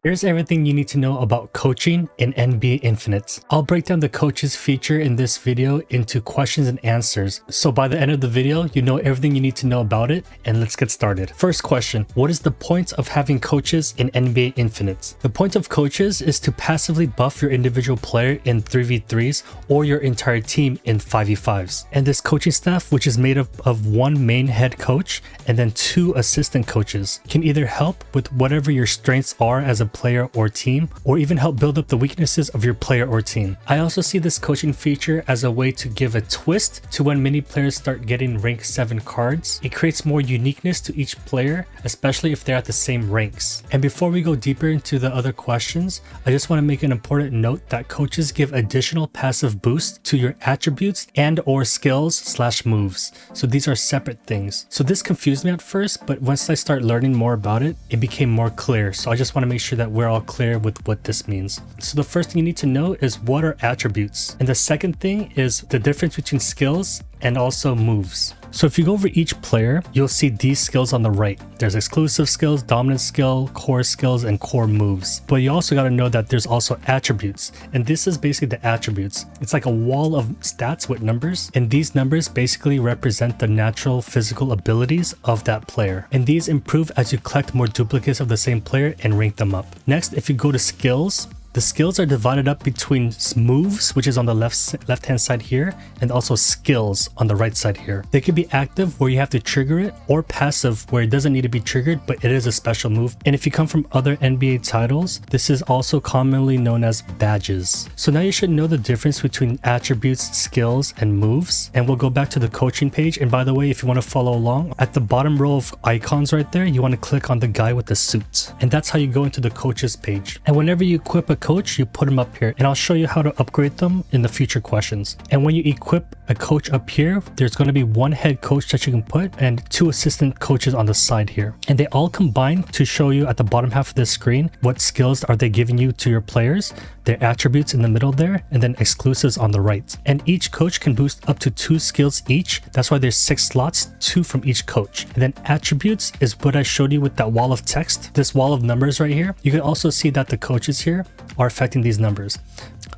Here's everything you need to know about coaching in NBA Infinite. I'll break down the coaches feature in this video into questions and answers. So by the end of the video, you know everything you need to know about it, and let's get started. First question, what is the point of having coaches in NBA Infinite? The point of coaches is to passively buff your individual player in 3v3s or your entire team in 5v5s. And this coaching staff, which is made up of one main head coach and then 2 assistant coaches, can either help with whatever your strengths are as a player or team, or even help build up the weaknesses of your player or team. I also see this coaching feature as a way to give a twist to when many players start getting rank 7 cards. It creates more uniqueness to each player, especially if they're at the same ranks. And before we go deeper into the other questions, I just want to make an important note that coaches give additional passive boosts to your attributes and or skills/moves. So these are separate things. So this confused me at first, but once I start learning more about it, it became more clear. So I just want to make sure that we're all clear with what this means. So the first thing you need to know is what are attributes. And the second thing is the difference between skills and also moves. So if you go over each player, you'll see these skills on the right. There's exclusive skills, dominant skill, core skills, and core moves. But you also got to know that there's also attributes. And this is basically the attributes. It's like a wall of stats with numbers. And these numbers basically represent the natural physical abilities of that player. And these improve as you collect more duplicates of the same player and rank them up. Next, if you go to skills, the skills are divided up between moves, which is on the left-hand side here, and also skills on the right side here. They can be active where you have to trigger it, or passive where it doesn't need to be triggered, but it is a special move. And if you come from other NBA titles, this is also commonly known as badges. So now you should know the difference between attributes, skills, and moves. And we'll go back to the coaching page. And by the way, if you want to follow along, at the bottom row of icons right there, you want to click on the guy with the suit. And that's how you go into the coaches page. And whenever you equip a coach, you put them up here, and I'll show you how to upgrade them in the future questions. And when you equip a coach up here, there's going to be 1 head coach that you can put and 2 assistant coaches on the side here, and they all combine to show you at the bottom half of this screen what skills are they giving you to your players, their attributes in the middle there, and then exclusives on the right. And each coach can boost up to 2 skills each. That's why there's 6 slots, 2 from each coach. And then attributes is what I showed you with that wall of text, this wall of numbers right here. You can also see that the coaches here are affecting these numbers.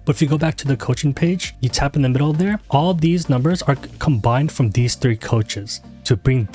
But if you go back to the coaching page, you tap in the middle there, all these numbers are combined from these 3 coaches to bring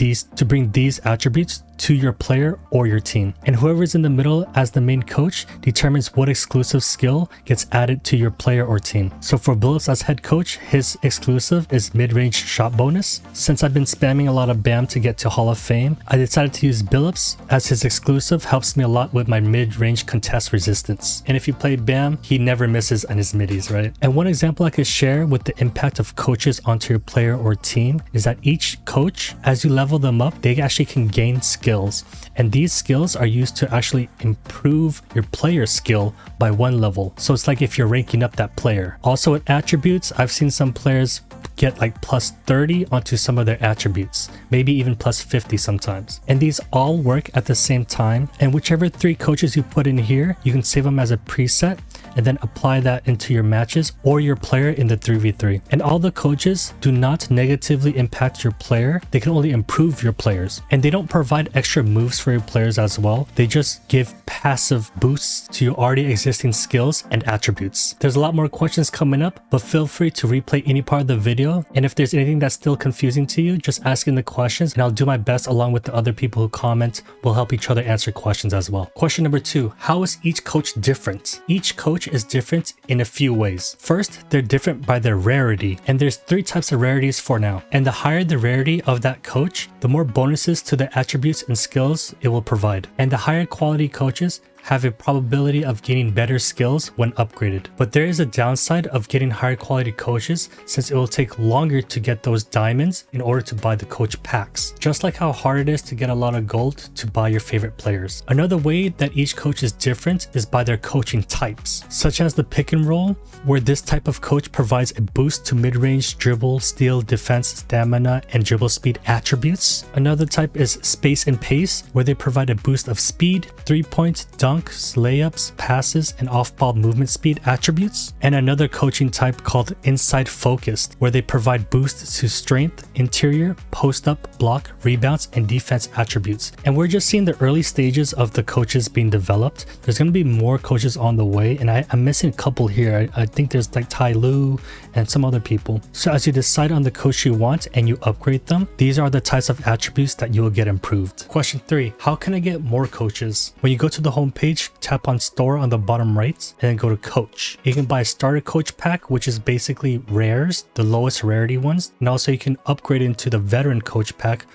these attributes to your player or your team. And whoever's in the middle as the main coach determines what exclusive skill gets added to your player or team. So for Billups as head coach, his exclusive is mid-range shot bonus. Since I've been spamming a lot of BAM to get to Hall of Fame, I decided to use Billups as his exclusive. Helps me a lot with my mid-range contest resistance. And if you play BAM, he never misses on his middies, right? And one example I could share with the impact of coaches onto your player or team is that each coach, as you level them up, they actually can gain skills, and these skills are used to actually improve your player skill by 1 level. So it's like if you're ranking up that player. Also with attributes, I've seen some players get like plus 30 onto some of their attributes, maybe even plus 50 sometimes. And these all work at the same time, and whichever 3 coaches you put in here, you can save them as a preset and then apply that into your matches or your player in the 3v3. And all the coaches do not negatively impact your player. They can only improve your players. And they don't provide extra moves for your players as well. They just give passive boosts to your already existing skills and attributes. There's a lot more questions coming up, but feel free to replay any part of the video. And if there's anything that's still confusing to you, just ask in the questions and I'll do my best along with the other people who comment. We'll help each other answer questions as well. Question number 2, how is each coach different? Each coach is different in a few ways. First, they're different by their rarity, and there's 3 types of rarities for now. And the higher the rarity of that coach, the more bonuses to the attributes and skills it will provide. And the higher quality coaches have a probability of gaining better skills when upgraded. But there is a downside of getting higher quality coaches, since it will take longer to get those diamonds in order to buy the coach packs. Just like how hard it is to get a lot of gold to buy your favorite players. Another way that each coach is different is by their coaching types, such as the pick and roll, where this type of coach provides a boost to mid-range, dribble, steal, defense, stamina, and dribble speed attributes. Another type is space and pace, where they provide a boost of speed, 3-point, dunk, dunks, layups, passes, and off-ball movement speed attributes, and another coaching type called inside focused, where they provide boosts to strength, interior, post-up, block, rebounds, and defense attributes. And we're just seeing the early stages of the coaches being developed. There's going to be more coaches on the way, and I'm missing a couple here. I think there's like Tai Lu and some other people. So as you decide on the coach you want and you upgrade them, these are the types of attributes that you will get improved. Question 3. How can I get more coaches? When you go to the home page, tap on store on the bottom right and then go to coach. You can buy a starter coach pack, which is basically rares, the lowest rarity ones, and also you can upgrade into the veteran coach pack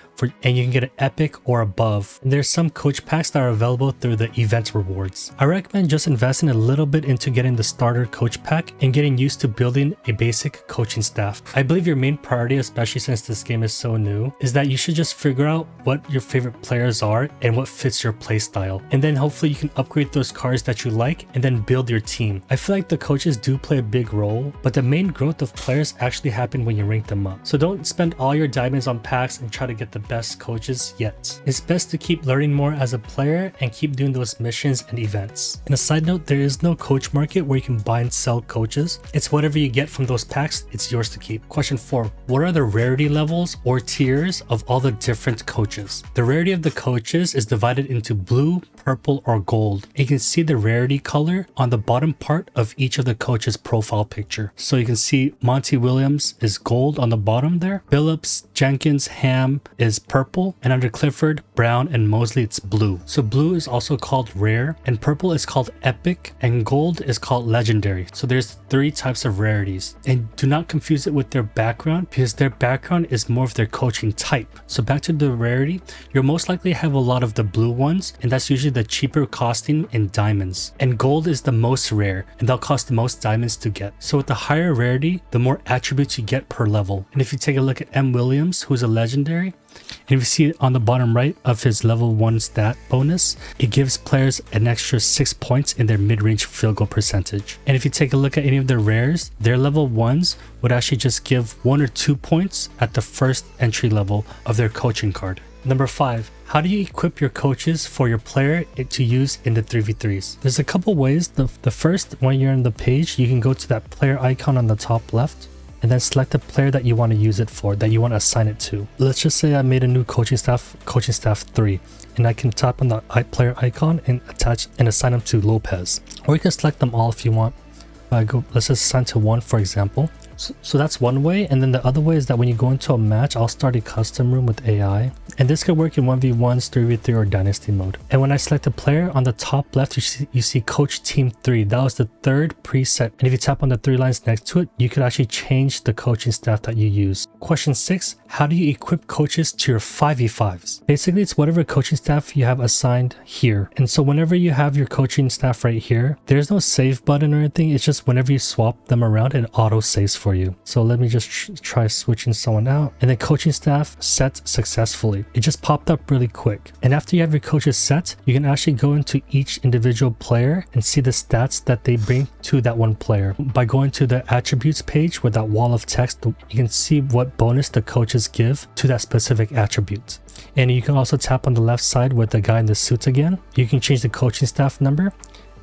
and you can get an epic or above. And there's some coach packs that are available through the event rewards. I recommend just investing a little bit into getting the starter coach pack and getting used to building a basic coaching staff. I believe your main priority, especially since this game is so new, is that you should just figure out what your favorite players are and what fits your play style. And then hopefully you can upgrade those cards that you like and then build your team. I feel like the coaches do play a big role, but the main growth of players actually happen when you rank them up. So don't spend all your diamonds on packs and try to get the best coaches yet. It's best to keep learning more as a player and keep doing those missions and events. And a side note, there is no coach market where you can buy and sell coaches. It's whatever you get from those packs, it's yours to keep. Question 4. What are the rarity levels or tiers of all the different coaches? The rarity of the coaches is divided into blue, purple, or gold. You can see the rarity color on the bottom part of each of the coaches' profile picture. So you can see Monty Williams is gold on the bottom there. Phillips, Jenkins, Ham is purple, and under Clifford, Brown, and Mosley it's blue. So blue is also called rare, and purple is called epic, and gold is called legendary. So there's 3 types of rarities, and do not confuse it with their background because their background is more of their coaching type. So back to the rarity, you'll most likely have a lot of the blue ones, and that's usually the cheaper costing in diamonds. And gold is the most rare, and they'll cost the most diamonds to get. So with the higher rarity, the more attributes you get per level. And if you take a look at M. Williams, who's a legendary, and if you see on the bottom right of his level 1 stat bonus, it gives players an extra 6 points in their mid-range field goal percentage. And if you take a look at any of the rares, their level 1s would actually just give 1 or 2 points at the first entry level of their coaching card. Number 5. How do you equip your coaches for your player to use in the 3v3s? There's a couple ways. The first, when you're on the page, you can go to that player icon on the top left and then select the player that you want to use it for, that you want to assign it to. Let's just say I made a new coaching staff 3, and I can tap on the player icon and attach and assign them to Lopez. Or you can select them all if you want. Let's just assign to 1, for example. So that's one way, and then the other way is that when you go into a match, I'll start a custom room with AI, and this could work in 1v1s, 3v3, or dynasty mode. And when I select a player, on the top left you see coach team 3. That was the 3rd preset, and if you tap on the 3 lines next to it, you could actually change the coaching staff that you use. Question 6. How do you equip coaches to your 5v5s? Basically, it's whatever coaching staff you have assigned here. And so whenever you have your coaching staff right here, there's no save button or anything. It's just whenever you swap them around, it auto saves for you. So let me just try switching someone out, and then coaching staff set successfully. It just popped up really quick. And after you have your coaches set, you can actually go into each individual player and see the stats that they bring to that one player. By going to the attributes page with that wall of text, you can see what bonus the coaches give to that specific attribute. And you can also tap on the left side with the guy in the suits again. You can change the coaching staff number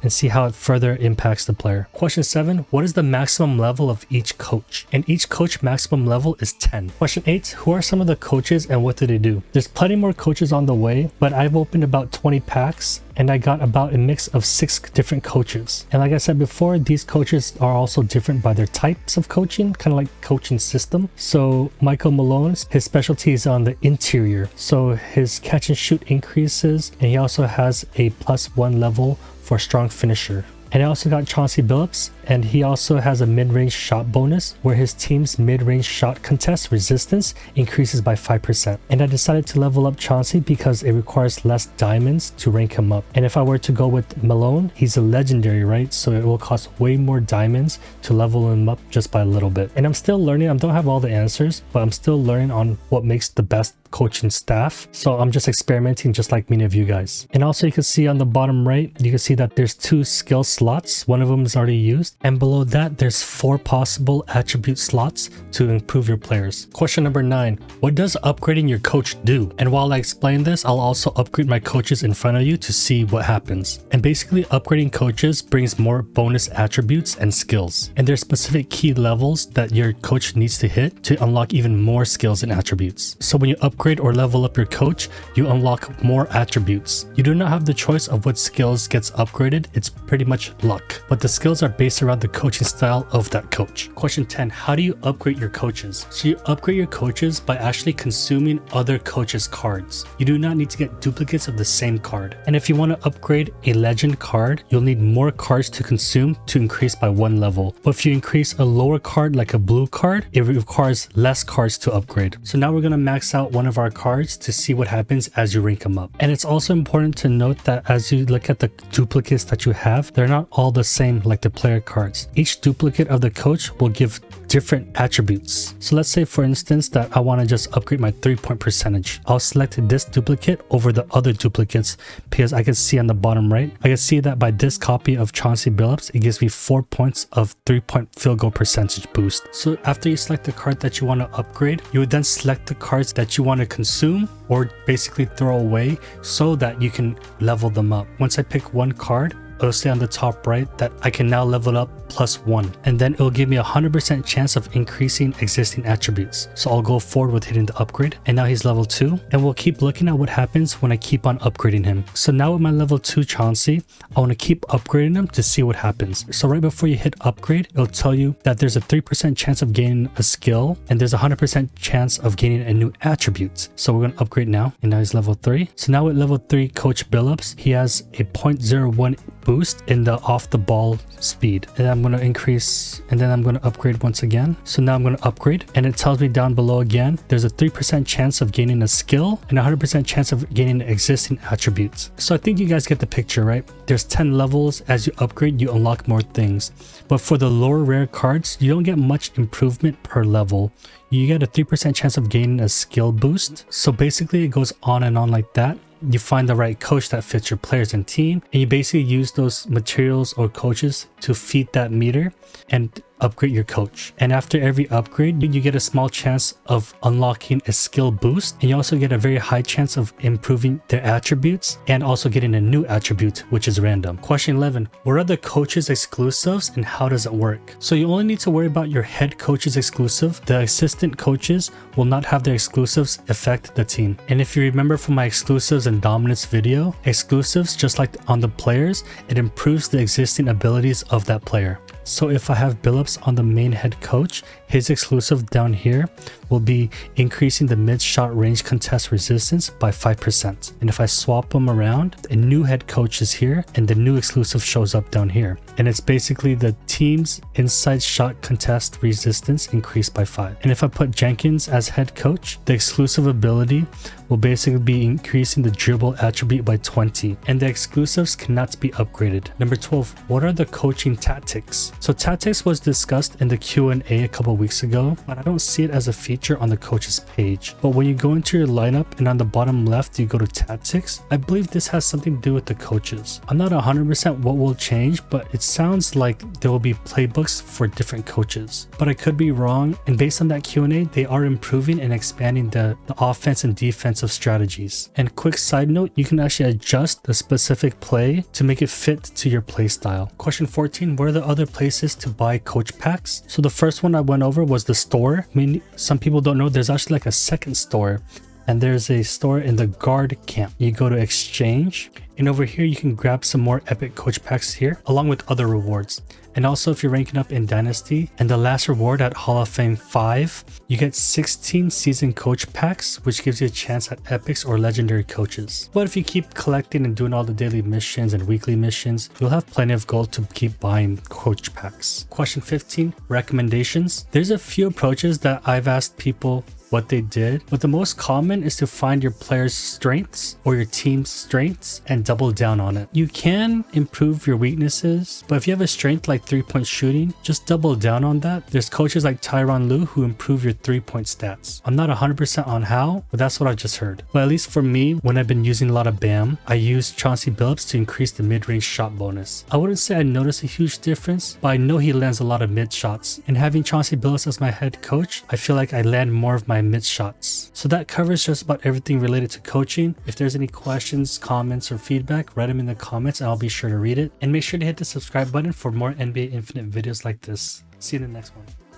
and see how it further impacts the player. Question 7. What is the maximum level of each coach? And each coach maximum level is 10. Question 8. Who are some of the coaches and what do they do? There's plenty more coaches on the way, but I've opened about 20 packs and I got about a mix of 6 different coaches. And like I said before, these coaches are also different by their types of coaching, kind of like coaching system. So Michael Malone's, his specialty is on the interior. So his catch and shoot increases, and he also has a +1 level for strong finisher. And I also got Chauncey Billups, and he also has a mid-range shot bonus where his team's mid-range shot contest resistance increases by 5%. And I decided to level up Chauncey because it requires less diamonds to rank him up. And if I were to go with Malone, he's a legendary, right? So it will cost way more diamonds to level him up just by a little bit. And I'm still learning. I don't have all the answers, but I'm still learning on what makes the best coaching staff. So I'm just experimenting just like many of you guys. And also you can see on the bottom right, you can see that there's 2 skill slots. One of them is already used. And below that, there's 4 possible attribute slots to improve your players. Question number 9, what does upgrading your coach do? And while I explain this, I'll also upgrade my coaches in front of you to see what happens. And basically upgrading coaches brings more bonus attributes and skills. And there's specific key levels that your coach needs to hit to unlock even more skills and attributes. So when you upgrade or level up your coach, you unlock more attributes. You do not have the choice of what skills gets upgraded. It's pretty much luck. But the skills are based around the coaching style of that coach. Question 10, how do you upgrade your coaches? So you upgrade your coaches by actually consuming other coaches' cards. You do not need to get duplicates of the same card. And if you want to upgrade a legend card, you'll need more cards to consume to increase by 1 level. But if you increase a lower card like a blue card, it requires less cards to upgrade. So now we're going to max out one of our cards to see what happens as you rank them up. And it's also important to note that as you look at the duplicates that you have, they're not all the same like the player cards. Each duplicate of the coach will give different attributes. So let's say for instance that I want to just upgrade my 3-point percentage. I'll select this duplicate over the other duplicates because I can see on the bottom right, I can see that by this copy of Chauncey Billups, it gives me 4 points of 3-point field goal percentage boost. So after you select the card that you want to upgrade, you would then select the cards that you want to consume or basically throw away so that you can level them up. Once I pick one card, it'll say on the top right that I can now level up +1, and then it'll give me a 100% chance of increasing existing attributes. So I'll go forward with hitting the upgrade, and now he's level 2, and we'll keep looking at what happens when I keep on upgrading him. So now with my level 2 Chauncey, I want to keep upgrading him to see what happens. So right before you hit upgrade, it'll tell you that there's a 3% chance of gaining a skill, and there's a 100% chance of gaining a new attribute. So we're going to upgrade now, and now he's level 3. So now with level 3 Coach Billups, he has a 0.01 boost in the off the ball speed, and I'm going to increase, and then I'm going to upgrade once again. So now I'm going to upgrade, and it tells me down below again there's a 3% chance of gaining a skill and a 100% chance of gaining existing attributes. So I think you guys get the picture, right? There's 10 levels. As you upgrade, you unlock more things, but for the lower rare cards, you don't get much improvement per level. You get a 3% chance of gaining a skill boost. So basically it goes on and on like that. You find the right coach that fits your players and team, and you basically use those materials or coaches to feed that meter and upgrade your coach. And after every upgrade, you get a small chance of unlocking a skill boost, and you also get a very high chance of improving their attributes and also getting a new attribute, which is random. Question 11, what are the coaches exclusives and how does it work? So you only need to worry about your head coach's exclusive. The assistant coaches will not have their exclusives affect the team. And if you remember from my exclusives and dominance video, exclusives, just like on the players, it improves the existing abilities of that player. So if I have Billups on the main head coach, his exclusive down here will be increasing the mid-shot range contest resistance by 5%. And if I swap them around, a new head coach is here and the new exclusive shows up down here. And it's basically the team's inside shot contest resistance increased by 5. And if I put Jenkins as head coach, the exclusive ability will basically be increasing the dribble attribute by 20. And the exclusives cannot be upgraded. Number 12, what are the coaching tactics? So tactics was discussed in the Q&A a couple weeks ago, but I don't see it as a feature on the coaches page. But when you go into your lineup and on the bottom left you go to tactics, I believe this has something to do with the coaches. I'm not 100% what will change, but it sounds like there will be playbooks for different coaches. But I could be wrong, and based on that Q&A, they are improving and expanding the offense and defensive strategies. And quick side note, you can actually adjust the specific play to make it fit to your play style. Question 14, what are the other places to buy coach packs? So the first one I went over was the store. I mean, some people don't know there's actually like a second store, and there's a store in the guard camp. You go to exchange, and over here you can grab some more epic coach packs here along with other rewards. And also if you're ranking up in Dynasty, and the last reward at Hall of Fame 5, you get 16 season coach packs, which gives you a chance at epics or legendary coaches. But if you keep collecting and doing all the daily missions and weekly missions, you'll have plenty of gold to keep buying coach packs. Question 15, recommendations. There's a few approaches that I've asked people what they did, but the most common is to find your player's strengths or your team's strengths and double down on it. You can improve your weaknesses, but if you have a strength like 3-point shooting, just double down on that. There's coaches like Tyronn Lue who improve your 3-point stats. I'm not 100% on how, but that's what I just heard. But at least for me, when I've been using a lot of BAM, I use Chauncey Billups to increase the mid-range shot bonus. I wouldn't say I notice a huge difference, but I know he lands a lot of mid shots. And having Chauncey Billups as my head coach, I feel like I land more of my mid shots. So that covers just about everything related to coaching. If there's any questions, comments, or feedback, write them in the comments and I'll be sure to read it. And make sure to hit the subscribe button for more NBA Infinite videos like this. See you in the next one.